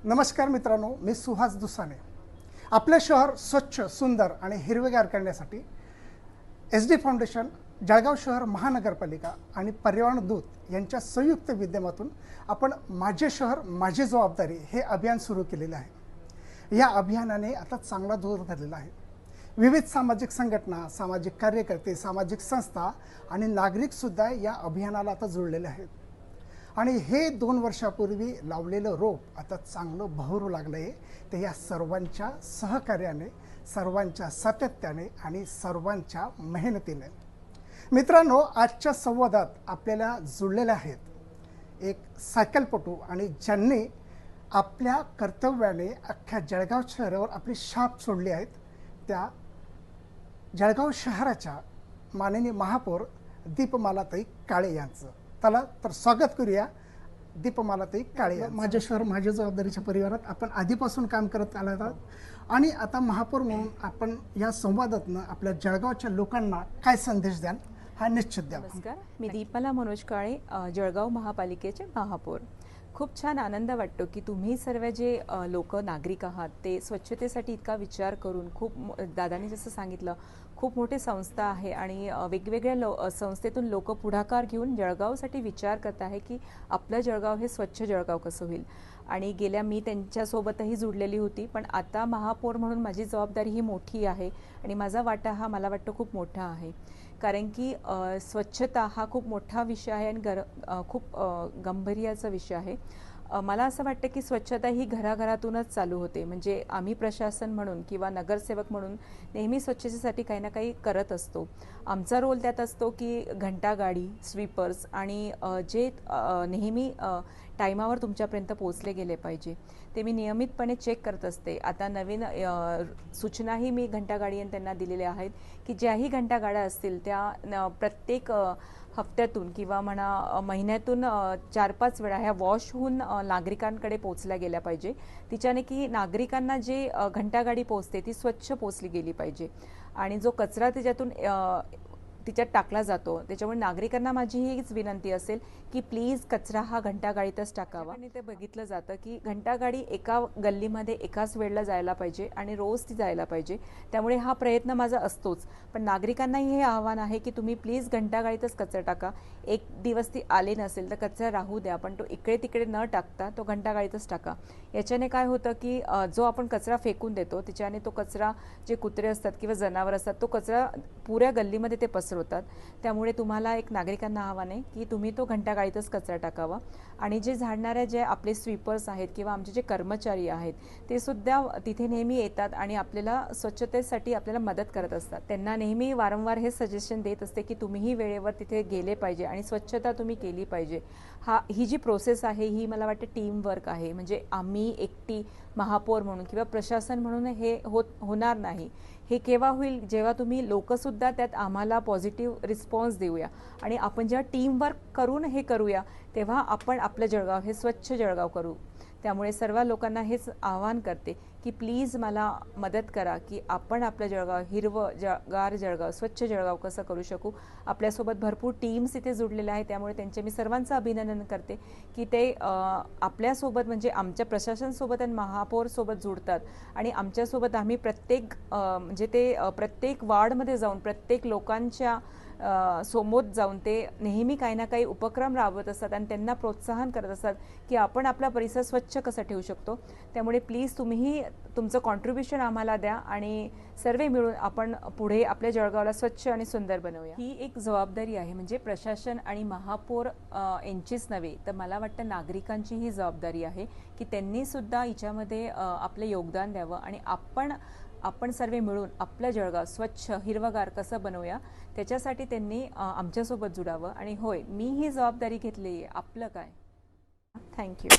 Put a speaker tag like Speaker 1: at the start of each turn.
Speaker 1: नमस्कार मित्रांनो, मी सुहास दुसाने। आपले शहर स्वच्छ, सुंदर आणि हिरवेगार करण्यासाठी SD फाउंडेशन, जळगाव शहर महानगरपालिका आणि पर्यावरण दूत यांच्या संयुक्त विद्यमातून आपण माझे शहर माझी जबाबदारी हे अभियान सुरू केलेले आहे। या अभियानाने आता चांगला जोर धरलेला आहे। विविध सामाजिक संघटना, सामाजिक कार्यकर्ते, सामाजिक संस्था आणि नागरिक सुद्धा या अभियानाला आता जुळलेले आहेत आणि हे 2 वर्षापूर्वी लावलेलं रोप आता चांगलं बहरू लागलंय। ते या सर्वांच्या सहकार्याने, सर्वांच्या सातत्याने आणि सर्वांच्या मेहनतीने। मित्रांनो, आजच्या संवादात आपल्याला जुळलेले आहेत एक सायकलपटू आणि ज्यांनी आपल्या कर्तव्याने अख्ख्या जळगाव शहरावर आपली छाप सोडली आहे, त्या जळगाव शहराच्या माननीय महापौर दीपमालाताई काळे यांचं। चला तर स्वागत करूया दीपमालाताई काळे। माझे शहर माझ्या जबाबदारीच्या परिवारात आपण आधीपासून काम करत आला आहात आणि आता महापौर म्हणून आपण या संवादातनं आपल्या जळगावच्या लोकांना काय संदेश द्याल हा निश्चित द्या।
Speaker 2: नमस्कार, मी दीपमाला मनोज काळे, जळगाव महापालिकेचे महापौर। खूप छान आनंद वाटतो की तुम्ही सर्व जे लोक नागरिक आहात ते स्वच्छतेसाठी इतका विचार करून, खूप दादांनी जसं सांगितलं, खूप मोठी संस्था आहे आणि वेगवेगळ्या संस्थेतून लोक पुढाकार घेऊन जळगावसाठी विचार करत आहे की आपलं जळगाव हे स्वच्छ जळगाव कसं होईल। आणि गेल्या मी त्यांच्यासोबतही जुडलेली होती, पण आता महापौर म्हणून माझी जबाबदारी ही मोठी आहे आणि माझा वाटा हा मला वाटतं खूप मोठा आहे। कारण की स्वच्छता हा खूप मोठा विषय आहे आणि खूप गांभीर्याचा विषय आहे। मला असं वाटतं की स्वच्छता ही घराघरातूनच चालू होते। म्हणजे आम्ही प्रशासन म्हणून किंवा नगरसेवक म्हणून नेहमी स्वच्छतेसाठी काही ना काही करत असतो। आमचा रोल त्यात असतो की घंटागाडी, स्वीपर्स आणि जे नेहमी टायमावर तुमच्यापर्यंत पोहोचले गेले पाहिजे ते मी नियमितपणे चेक करत असते। आता नवीन सूचनाही मी घंटागाडी त्यांना दिलेल्या आहेत की ज्याही घंटागाड्या असतील त्या प्रत्येक हफ्त्यातून किंवा म्हणा महिन्यातून 4-5 वेळा ह्या वॉश होऊन नागरिकांकडे पोहोचल्या गेल्या पाहिजे। तिच्याने की नागरिकांना जे घंटागाडी पोहोचते ती स्वच्छ पोहोचली गेली पाहिजे आणि जो कचरा त्याच्यातून तिच्यात टाकला जातो, त्याच्यामुळे नागरिकांना माझी हीच विनंती असेल की प्लीज कचरा हा घंटागाडीतच टाकावा। आणि ते बघितलं जातं की घंटागाडी एका गल्लीमध्ये एकाच वेळेला जायला पाहिजे आणि रोज ती जायला पाहिजे, त्यामुळे हा प्रयत्न माझा असतोच। पण नागरिकांनाही हे आव्हान आहे की तुम्ही प्लीज घंटागाडीतच कचरा टाका। एक दिवस ती आले नसेल तर कचरा राहू द्या, पण तो इकडे तिकडे न टाकता तो घंटागाडीतच टाका। याच्याने काय होतं की जो आपण कचरा फेकून देतो त्याच्याने तो कचरा, जे कुत्रे असतात किंवा जनावर असतात, तो कचरा पुऱ्या गल्लीमध्ये ते पसरवतात। त्यामुळे तुम्हाला एक नागरिकांना आव्हान आहे की तुम्ही तो घंटागाडीतच कचरा टाकावा। आणि जे झाडणारे जे आपले स्वीपर्स आहेत किंवा आमचे जे कर्मचारी आहेत ते सुद्धा तिथे नेहमी येतात आणि आपल्याला स्वच्छतेसाठी आपल्याला मदत करत असतात। त्यांना नेहमी वारंवार हे सजेशन देत असते की तुम्हीही वेळेवर तिथे गेले पाहिजे आणि स्वच्छता तुम्ही केली पाहिजे। ही जी प्रोसेस आहे ही मला वाटतं टीम वर्क आहे। म्हणजे आम्ही एकटी महापौर म्हणून किंवा प्रशासन म्हणून हे होणार नाही। हे केव्हा होईल, जेव्हा तुम्ही लोकसुद्धा त्यात आम्हाला पॉझिटिव्ह रिस्पॉन्स देऊया आणि आपण जेव्हा टीम वर्क करून हे करूया तेव्हा आपण आपलं जळगाव हे स्वच्छ जळगाव करू। त्यामुळे सर्व लोकांना हेच आवाहन करते की प्लीज मला मदत करा की आपण आपलं जळगाव हिरवं गार जळगाव, स्वच्छ जळगाव कसं करू शकू। आपल्यासोबत भरपूर टीम्स इथे जुडलेल्या आहेत, त्यामुळे त्यांचे मी सर्वांचं अभिनंदन करते की ते आपल्यासोबत म्हणजे आमच्या प्रशासनसोबत आणि महापौरसोबत जुडतात आणि आमच्यासोबत आम्ही प्रत्येक म्हणजे ते प्रत्येक वार्डमध्ये जाऊन प्रत्येक लोकांच्या समोर जाऊन ते नेहमी काही ना काही उपक्रम राबवत असतात आणि त्यांना प्रोत्साहन करत असतात की आपण आपला परिसर स्वच्छ कसा ठेवू शकतो। त्यामुळे प्लीज तुम्हीही तुमचं कॉन्ट्रीब्युशन आम्हाला द्या आणि सर्व मिळून आपण पुढे आपल्या जळगावला स्वच्छ आणि सुंदर बनवूया। ही एक जबाबदारी आहे, म्हणजे प्रशासन आणि महापौर यांचीच नव्हे तर मला वाटतं नागरिकांची ही जबाबदारी आहे की त्यांनी सुद्धा याच्यामध्ये आपले योगदान द्यावं आणि आपण सर्व मिळून आपलं जळगाव स्वच्छ हिरवगार कसं बनवूया त्याच्यासाठी त्यांनी आमच्यासोबत जुडावं। आणि होय, मी ही जबाबदारी घेतली आहे। आपलं काय? थँक्यू।